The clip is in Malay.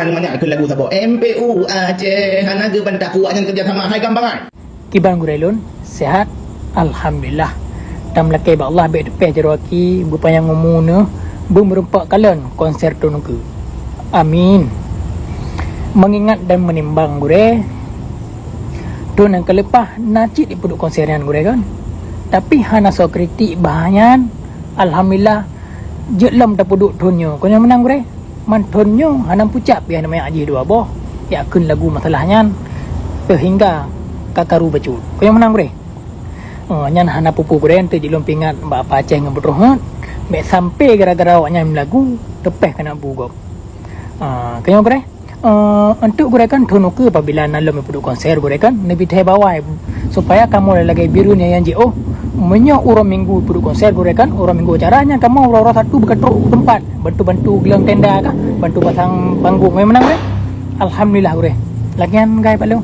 hang banyak ke lagu sabo MPU Aceh hanaga bandak kuatnya kerjasama hai gampangan. Kiban gurelun sehat alhamdulillah. Dan melakai ba Allah baik depan jerwaki berpayang ngomuna bermerempak kalian konser tu nunggu. Amin. Mengingat dan menimbang gure tu nang kelepah nacik di puduk konserian gure kan. Tapi hana so kritik bahayan alhamdulillah jelam dah puduk tunyo. Kau yang menang gure? Mantonyo hanam pucap ya namanya aji dua boh. Ya kun lagu masalahnya sehingga kakaru bacut. Kau yang menang gure? Oh, nyan hana pupu gure ente di lompingan mbak apa Aceh ngebrohat. Mek sampai gara-gara awak nyam lagu tepeh kena bugok. Kau yang gure? Untuk gure kan tunuku apabila nalam puduk konser gure kan nabi teh bawai supaya kamu lagi birunya yang JO menyo orang minggu puduk konser gure kan orang minggu caranya kamu orang satu berketuk tempat bantu-bantu gelang tenda kah bantu pasang panggung memang gure alhamdulillah gure lagian gai pak lu